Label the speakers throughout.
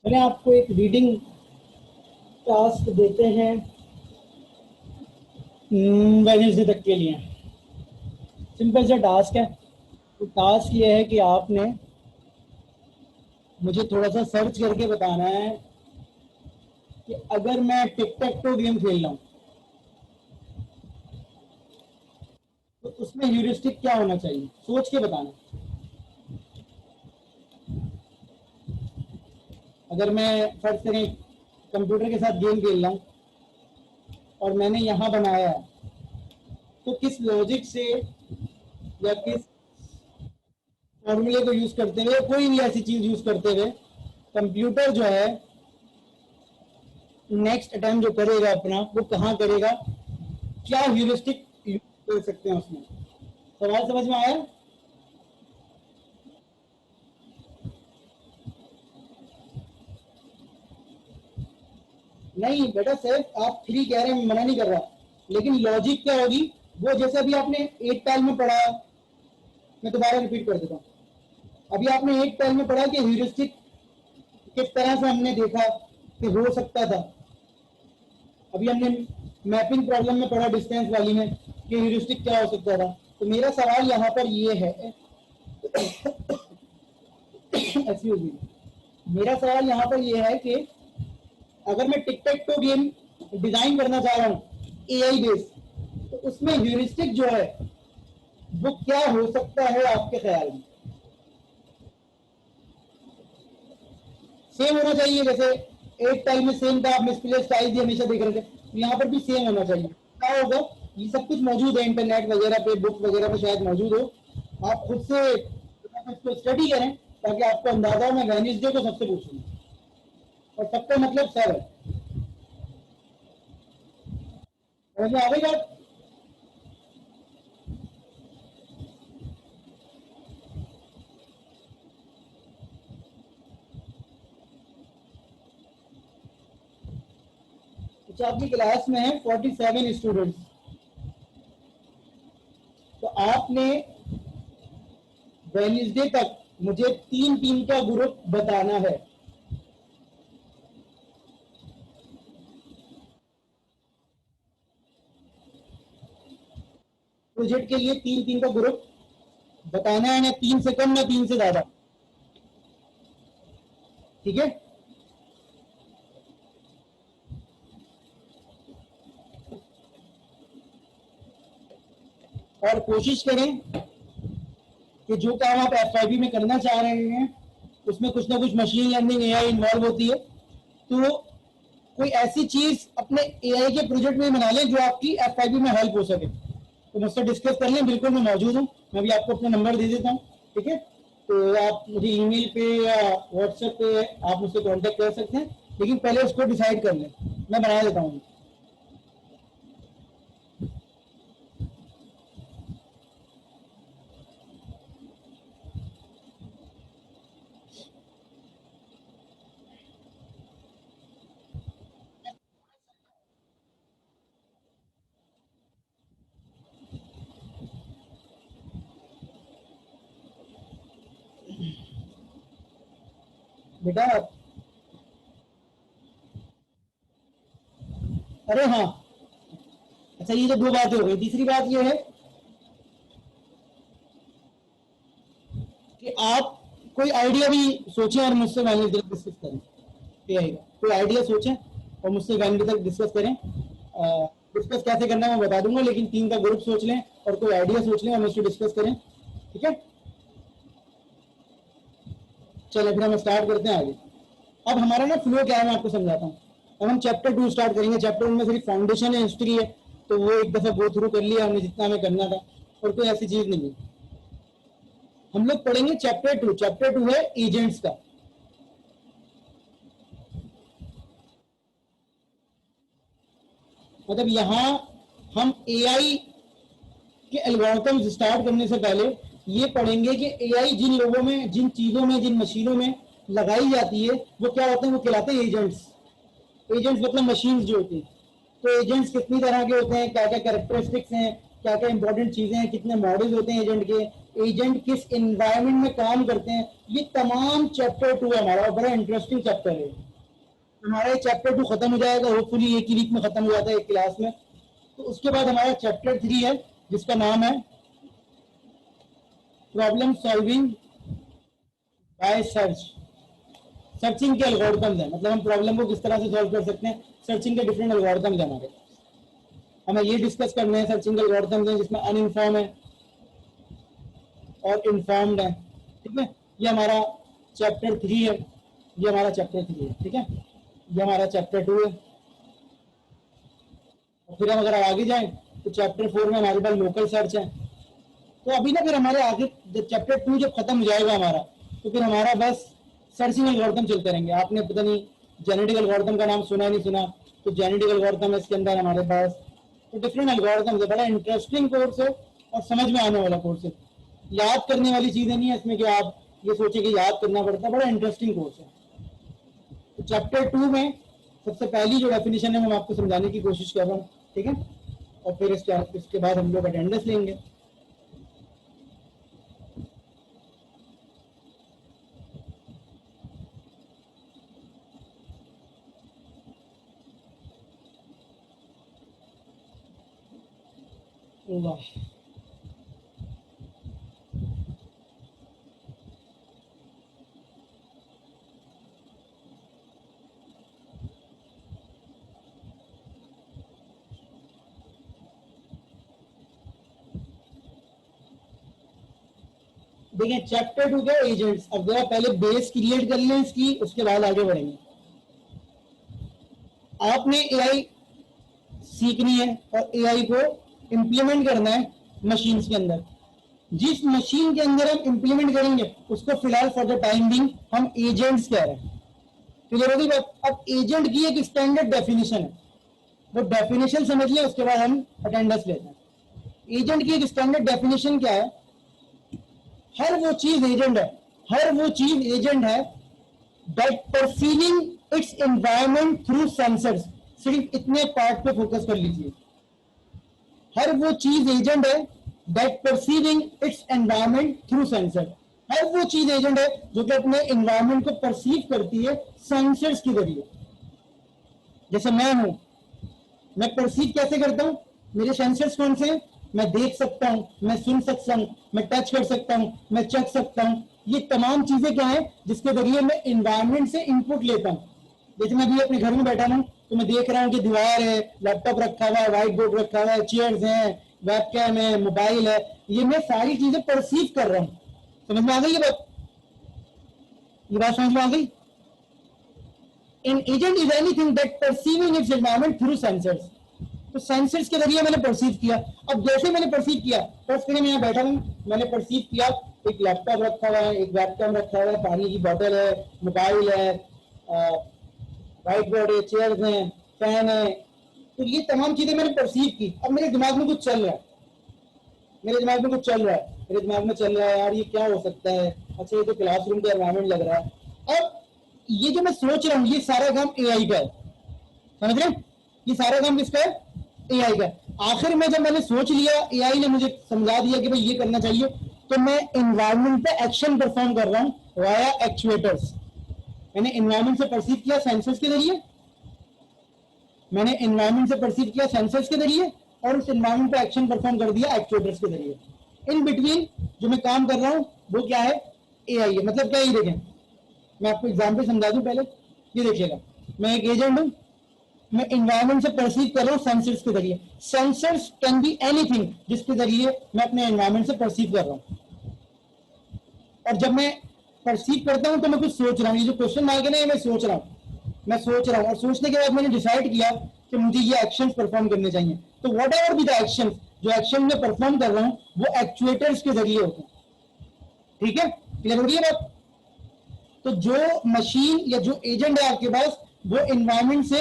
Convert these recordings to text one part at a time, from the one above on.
Speaker 1: मैंने आपको एक रीडिंग टास्क देते हैं वेडनेसडे तक के लिए। सिंपल सा टास्क है। तो टास्क ये है कि आपने मुझे थोड़ा सा सर्च करके बताना है कि अगर मैं टिक टैक टो गेम खेल रहा हूँ तो उसमें ह्यूरिस्टिक क्या होना चाहिए, सोच के बताना। अगर मैं फर्ज करें कंप्यूटर के साथ गेम खेल रहा हूँ और मैंने यहाँ बनाया है, तो किस लॉजिक से या किस फॉर्मूले को यूज करते हुए, कोई भी ऐसी चीज यूज करते हुए कंप्यूटर जो है नेक्स्ट अटेम्प्ट जो करेगा अपना, वो कहाँ करेगा, क्या ह्यूरिस्टिक यूज कर सकते हैं उसमें। सवाल समझ में आया? नहीं बेटा, सिर्फ आप फ्री कह रहे हैं, मना नहीं कर रहा, लेकिन लॉजिक क्या होगी वो, जैसे अभी आपने एक पैल में पढ़ा, मैं दोबारा रिपीट कर देता हूँ। अभी आपने एक पैल में पढ़ा कि ह्यूरिस्टिक किस तरह से हमने देखा कि हो सकता था। अभी हमने मैपिंग प्रॉब्लम में पढ़ा डिस्टेंस वाली में कि ह्यूरिस्टिक क्या हो सकता था। तो मेरा सवाल यहाँ पर ये है एक्सक्यूज मी, मेरा सवाल यहाँ पर ये है कि अगर मैं टिक टैक टो गेम डिजाइन करना चाह रहा हूँ एआई बेस, तो उसमें ह्यूरिस्टिक जो है वो क्या हो सकता है आपके ख्याल में? सेम होना चाहिए, जैसे एक टाइम में सेम था, आप मिसप्लेस टाइल भी हमेशा देख रहे थे, तो यहाँ पर भी सेम होना चाहिए। क्या होगा, ये सब कुछ मौजूद है इंटरनेट वगैरह पे, बुक वगैरह पे शायद मौजूद हो, आप खुद से इसको स्टडी करें ताकि आपको अंदाजा हो। मैं वेडनेसडे को सबसे पूछूंगा और सबका मतलब सर है। समझ में आ गई बात? अच्छा, आपकी क्लास में है 47 स्टूडेंट्स, तो आपने वेडनेसडे तक मुझे 3 टीम का ग्रुप बताना है। प्रोजेक्ट के लिए 3 टीम का ग्रुप बताना है, ना 3 से कम ना 3 से ज्यादा। ठीक है? और कोशिश करें कि जो काम आप एफआईबी में करना चाह रहे हैं उसमें कुछ ना कुछ मशीन लर्निंग एआई इन्वॉल्व होती है, तो कोई ऐसी चीज अपने एआई के प्रोजेक्ट में बना लें जो आपकी एफआईबी में हेल्प हो सके। तो मुझसे डिस्कस कर लें, बिल्कुल मैं मौजूद हूँ। मैं भी आपको अपना नंबर दे देता हूँ, ठीक है? तो आप मुझे ईमेल पे या व्हाट्सएप पे आप मुझसे कांटेक्ट कर सकते हैं, लेकिन पहले उसको डिसाइड कर लें, मैं बना देता हूँ। बेटा, अरे हाँ, अच्छा ये तो 2 बातें हो गई। तीसरी बात ये है कि आप कोई आइडिया भी सोचें और मुझसे मैनेजर डिस्कस करें। एआई का कोई आइडिया सोचें और मुझसे मैनेजर तक डिस्कस करें। डिस्कस कैसे करना है मैं बता दूंगा, लेकिन 3 का ग्रुप सोच लें और कोई आइडिया सोच लें और मुझसे डिस्कस करें, ठीक है? चलो फिर हम स्टार्ट करते हैं आगे। अब हमारा ना फ्लो क्या है मैं आपको समझाता हूँ। अब हम चैप्टर 2 स्टार्ट करेंगे। चैप्टर 1 में सिर्फ फाउंडेशन है, हिस्ट्री है, तो वो एक दफा गो थ्रू कर लिया हमने जितना हमें करना था, और कोई ऐसी चीज नहीं है। हम लोग पढ़ेंगे चैप्टर 2। चैप्टर 2 है एजेंट्स का। मतलब यहाँ हम एआई के एल्गोरिथम्स स्टार्ट करने से पहले ये पढ़ेंगे कि एआई जिन लोगों में, जिन चीजों में, जिन मशीनों में लगाई जाती है वो क्या होते हैं, वो कहलाते हैं एजेंट्स। एजेंट्स मतलब मशीन्स जो होती हैं। तो एजेंट्स कितनी तरह के होते हैं, क्या क्या कैरेक्टरिस्टिक्स हैं, क्या क्या इंपॉर्टेंट चीजें हैं, कितने मॉडल्स होते हैं एजेंट के, एजेंट किस एनवायरनमेंट में काम करते हैं, ये तमाम चैप्टर 2 है हमारा, बड़ा इंटरेस्टिंग चैप्टर है हमारा। चैप्टर 2 खत्म हो जाएगा होपफुली, एक ही वीक में खत्म हो जाता है एक क्लास में। तो उसके बाद हमारा चैप्टर 3 है जिसका नाम है problem solving by search. Searching के एल्गोरिथम्स है, मतलब हम प्रॉब्लम को किस तरह से सॉल्व कर सकते हैं, सर्चिंग के डिफरेंट एल्गोरिथम्स है हमारे। हमें ये डिस्कस करने हैं सर्चिंग के एल्गोरिथम्स हैं जिसमें अनइन्फॉर्म है और इन्फॉर्म्ड है, ठीक है। ये हमारा चैप्टर 3 है, ये हमारा चैप्टर 3 है, ठीक है। ये हमारा चैप्टर 2 है। और फिर हम अगर आगे जाएं तो चैप्टर 4 में हमारे पास लोकल सर्च है। तो अभी ना फिर हमारे आगे चैप्टर 2 जब खत्म हो जाएगा हमारा, तो फिर हमारा बस सर्चिंग एल्गोरिथम चलते रहेंगे। आपने पता नहीं जेनेटिक एल्गोरिथम का नाम सुना नहीं सुना, तो जेनेटिक एल्गोरिथम है इसके अंदर हमारे पास। तो डिफरेंट एल्गोरिथम है, बड़ा इंटरेस्टिंग कोर्स है और समझ में आने वाला कोर्स है। याद करने वाली चीजें नहीं है इसमें कि आप ये सोचे कि याद करना पड़ता है, बड़ा इंटरेस्टिंग कोर्स है। तो चैप्टर 2 में सबसे पहली जो डेफिनेशन है मैं आपको समझाने की कोशिश कर रहा हूँ, ठीक है। और फिर इसके बाद हम लोग अटेंडेंस लेंगे। वाह, देखिए चैप्टर 2 के एजेंट्स। अब जरा पहले बेस क्रिएट कर लें इसकी, उसके बाद आगे बढ़ेंगे। आपने एआई सीखनी है और एआई को इंप्लीमेंट करना है मशीन के अंदर। जिस मशीन के अंदर हम इंप्लीमेंट करेंगे उसको फिलहाल फॉर द टाइम बिंग हम एजेंट्स कह रहे हैं। क्लियर होगी बात। अब एजेंट की एक स्टैंडर्ड डेफिनेशन है, वो डेफिनेशन समझ लें, उसके बाद हम अटेंडेंस लेते हैं। एजेंट की एक स्टैंडर्ड डेफिनेशन क्या है? हर वो चीज एजेंट है, हर वो चीज एजेंट है that perceiving its environment through sensors. सिर्फ इतने पार्ट पे फोकस कर लीजिए। हर वो चीज एजेंट है that perceiving its environment through sensor. हर वो चीज एजेंट है जो कि अपने एनवायरमेंट को परसीव करती है सेंसर्स के जरिए। जैसे मैं हूं, मैं परसीव कैसे करता हूं? मेरे सेंसर्स कौन से हैं? मैं देख सकता हूं, मैं सुन सकता हूं, मैं टच कर सकता हूं, मैं चख सकता हूं। ये तमाम चीजें क्या है जिसके जरिए मैं एनवायरमेंट से इनपुट लेता हूं। जैसे मैं अभी अपने घर में बैठा हूं तो मैं देख रहा हूं कि दीवार है, लैपटॉप रखा हुआ है, व्हाइट बोर्ड रखा हुआ है, चेयर्स हैं, वेबकैम है, मोबाइल है। ये मैं सारी चीजें परसीव कर रहा हूं। समझ में आ गई ये बात? ये बात समझ में आ गई? An agent is anything that perceiving its environment through sensors. तो सेंसर्स के जरिए मैंने परसीव किया। अब जैसे मैंने परसीव किया, फर्स्ट करिए मैं यहाँ बैठा हूँ, मैंने परसीव किया एक लैपटॉप रखा हुआ है, एक वेबकैम रखा हुआ है, पानी की बोतल है, मोबाइल है, व्हाइट बोर्ड है, चेयर्स हैं, फैन है। तो ये तमाम चीजें मैंने परसीव की। अब मेरे दिमाग में कुछ चल रहा है, मेरे दिमाग में कुछ चल रहा है, मेरे दिमाग में चल रहा है यार ये क्या हो सकता है, अच्छा ये तो क्लासरूम का एनवायरमेंट लग रहा है। अब ये जो मैं सोच रहा हूँ ये सारा काम एआई का है। समझ रहे? ये सारा काम किसका है? एआई का। आखिर में जब मैंने सोच लिया, एआई ने मुझे समझा दिया कि भाई ये करना चाहिए, तो मैं एनवायरमेंट पे एक्शन परफॉर्म कर रहा हूँ वाया एक्चुएटर्स। मैंने एनवायरमेंट से परसीव किया सेंसर्स के जरिए, मैंने एनवायरमेंट से परसीव किया सेंसर्स के जरिए, और उस एनवायरमेंट पे एक्शन परफॉर्म कर दिया एक्चुएटर्स के जरिए। इन बिटवीन जो मैं काम कर रहा हूँ वो क्या है? एआई है। मतलब क्या? ये देखें, मैं आपको एग्जाम्पल समझा दूं पहले। ये देखिएगा, मैं एक एजेंट हूं, मैं एनवायरमेंट से परसीव कर रहा हूं सेंसर्स के जरिए। सेंसर्स कैन बी एनीथिंग जिसके जरिए मैं अपने एनवायरमेंट से परसीव कर रहा हूं। और जब मैं परसीव करता हूं तो मैं कुछ सोच रहा हूं। ये जो क्वेश्चन मार्क है ना, ये मैं सोच रहा हूं, मैं सोच रहा हूं, और सोचने के बाद मैंने डिसाइड किया कि मुझे ये एक्शंस परफॉर्म करने चाहिए। तो what ever be the action, जो एक्शन मैं परफॉर्म कर रहा हूं वो एक्चुएटर्स के जरिए होते हैं। ठीक है? क्लियर हो रही है बात? तो जो मशीन या जो एजेंट है आपके पास, वो एनवायरमेंट से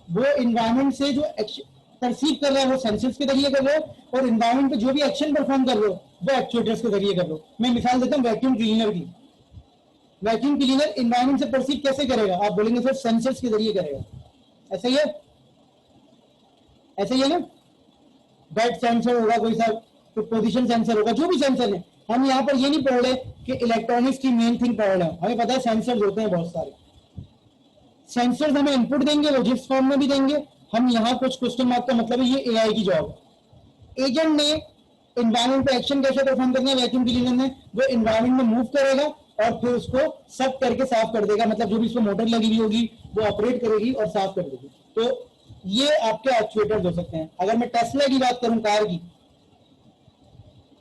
Speaker 1: वो एनवायरमेंट से जो परसीव कर रहा है वो सेंसर्स के जरिए कर रहा है, और एनवायरमेंट पे जो भी एक्शन परफॉर्म कर रहे हो वो एक्चुएटर्स के जरिए कर रहे हो। मैं मिसाल देता हूँ वैक्यूम क्लीनर की। वैक्यूम क्लीनर एनवायरमेंट से परसीव कैसे करेगा? आप बोलेंगे सर सेंसर्स के जरिए करेगा। ऐसा ही है? ऐसा ही है ना? बेड सेंसर होगा, कोई सा कोई पोजीशन सेंसर होगा, जो भी सेंसर है। हम यहाँ पर ये नहीं पढ़ रहे कि इलेक्ट्रॉनिक्स की मेन थिंग पढ़ रहे हैं, हमें पता है सेंसर्स होते हैं बहुत सारे। सेंसर्स हमें इनपुट देंगे, वो जिस फॉर्म में भी देंगे। हम यहाँ कुछ क्वेश्चन मार्क का मतलब है ये एआई की जॉब है। एजेंट ने इन्वायरमेंट पे एक्शन कैसे परफॉर्म करना है, वैक्यूम क्लीनर ने वो इन्वायरमेंट में मूव करेगा और फिर उसको सब करके साफ कर देगा, मतलब जो भी इसको मोटर लगी हुई होगी वो ऑपरेट करेगी और साफ कर देगी। तो ये आपके एक्चुएटर्स हो सकते हैं। अगर मैं टेस्ला की बात करूं, कार की,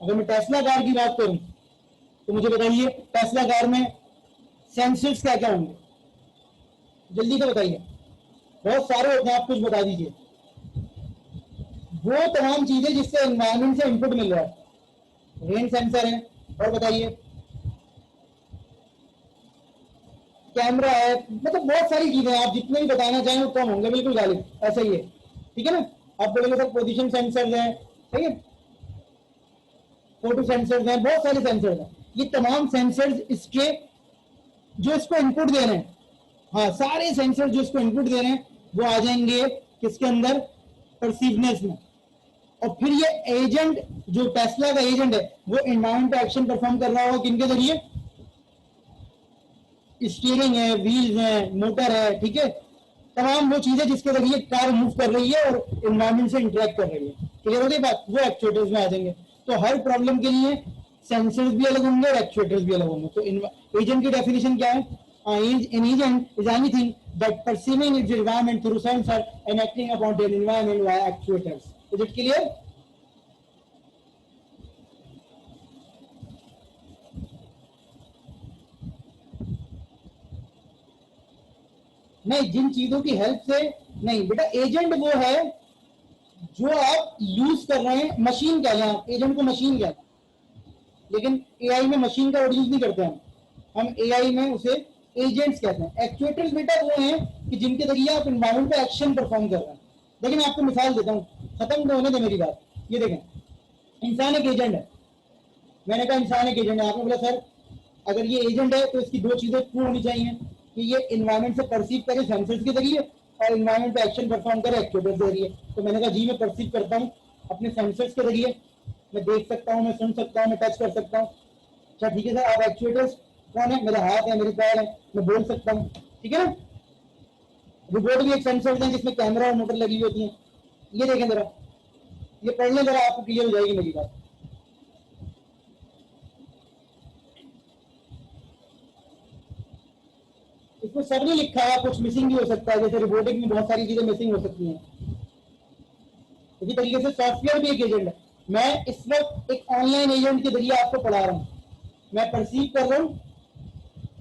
Speaker 1: अगर मैं टेस्ला कार की बात करूं तो मुझे बताइए टेस्ला कार में सेंसर्स क्या क्या होंगे, जल्दी से बताइए। बहुत सारे होते हैं, आप कुछ बता दीजिए। वो तमाम चीजें जिससे एनवायरमेंट से इनपुट मिल रहा है। रेन सेंसर है, और बताइए, कैमरा है, मतलब बहुत सारी चीजें। आप जितने भी बताना चाहें वो कम होंगे, बिल्कुल गालिब, ऐसा ही है, ठीक है ना। आप बोलेंगे सर पोजीशन सेंसर्स हैं, सही है, फोटो सेंसर्स हैं, बहुत सारे सेंसर्स हैं। ये तमाम सेंसर्स इसके जो इसको इनपुट दे रहे हैं, हाँ सारे सेंसर जो इसको इनपुट दे रहे हैं वो आ जाएंगे किसके अंदर, परसीवनेस में। और फिर ये एजेंट जो टेस्ला का एजेंट है वो एनवायरमेंट पे एक्शन परफॉर्म कर रहा होगा किनके जरिए, स्टीयरिंग है, व्हील्स है, मोटर है, ठीक है, तमाम वो चीजें जिसके जरिए कार मूव कर रही है और एनवायरमेंट से इंटरेक्ट कर रही है। क्लियर हो गई बात, वो एक्चुएटर्स में आ जाएंगे। तो हर प्रॉब्लम के लिए सेंसर्स भी अलग होंगे और एक्चुएटर्स भी अलग होंगे। तो एजेंट की डेफिनेशन क्या है, an agent is anything that perceiving its environment through sensor and acting upon the environment via actuators. Is it clear? नहीं, जिन चीजों की हेल्प से नहीं बेटा, एजेंट वो है जो आप यूज कर रहे हैं। मशीन क्या है, एजेंट को मशीन क्या है, लेकिन एआई में मशीन का यूज नहीं करते हम एआई में उसे एजेंट्स कहते हैं। एक्चुएटर्स बेटा वो हैं कि जिनके जरिए आप एनवायरमेंट पे एक्शन परफॉर्म कर रहे हैं। देखिए मैं आपको मिसाल देता हूँ, खत्म तो होने दे मेरी बात। ये देखें, इंसान एक एजेंट है, मैंने कहा इंसान एक एजेंट है। आपने बोला सर अगर ये एजेंट है तो इसकी दो चीजें ट्रू होनी चाहिए कि ये एनवायरमेंट से परसीव करे सेंसर्स के जरिए और एनवायरमेंट पे एक्शन परफॉर्म करे एक्चुएटर्स के जरिए। तो मैंने कहा जी मैं परसीव करता हूँ अपने सेंसर्स के जरिए, मैं देख सकता हूँ, मैं सुन सकता हूँ, मैं टच कर सकता हूँ। अच्छा ठीक है सर, आप एक्चुएटर्स कौन है, मेरा हाथ है, मेरे पैर है, मैं बोल सकता हूँ, ठीक है ना। रोबोट भी एक सेंसर है जिसमें कैमरा और मोटर लगी हुई होती है। ये देखें जरा, ये पढ़ने जरा, आपको क्लियर हो जाएगी मेरी बात। इसमें सब नहीं लिखा है, कुछ मिसिंग भी हो सकता है, जैसे रोबोटिक में बहुत सारी चीजें मिसिंग हो सकती हैं। इसी तरीके से सॉफ्टवेयर भी एक एजेंट है। मैं इस वक्त एक ऑनलाइन एजेंट के जरिए आपको पढ़ा रहा हूँ, मैं परसीव कर रहा हूँ,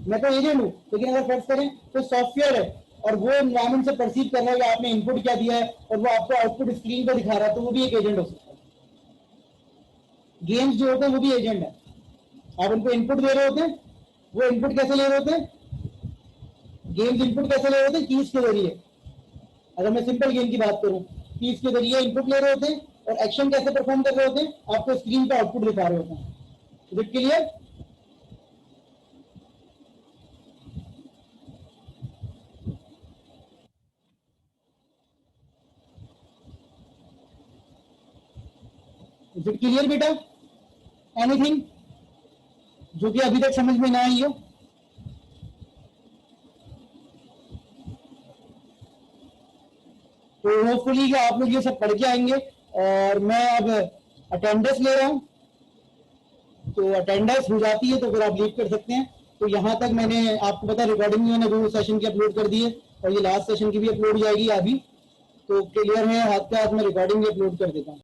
Speaker 1: मैं तो एजेंट हूँ, लेकिन अगर फर्ज करें तो सॉफ्टवेयर है और वो एनवायरमेंट से परसीव कर रहा है कि आपने इनपुट क्या दिया है और वो आपको आउटपुट स्क्रीन पर दिखा रहा है, तो वो भी एक एजेंट हो सकता है। गेम्स जो होते हैं वो भी एजेंट है। आप उनको इनपुट दे रहे होते हैं, वो इनपुट कैसे ले रहे होते हैं, गेम्स इनपुट कैसे ले रहे होते हैं, कीज के जरिए। अगर मैं सिंपल गेम की बात करूं, कीज के जरिए इनपुट ले रहे होते हैं और एक्शन कैसे परफॉर्म कर रहे होते हैं, आपको स्क्रीन पर आउटपुट दिखा रहे होते हैं। Is it clear? Is it clear बेटा? एनीथिंग जो कि अभी तक समझ में ना आई हो? तो होपफुली कि आप लोग ये सब पढ़ के आएंगे। और मैं अब अटेंडेंस ले रहा हूँ, तो अटेंडेंस हो जाती है तो फिर आप लीव कर सकते हैं। तो यहाँ तक मैंने आपको पता रिकॉर्डिंग मैंने 2 सेशन की अपलोड कर दी है और ये लास्ट सेशन की भी अपलोड हो जाएगी अभी। तो क्लियर है, हाथ के हाथ में रिकॉर्डिंग भी अपलोड कर देता हूँ।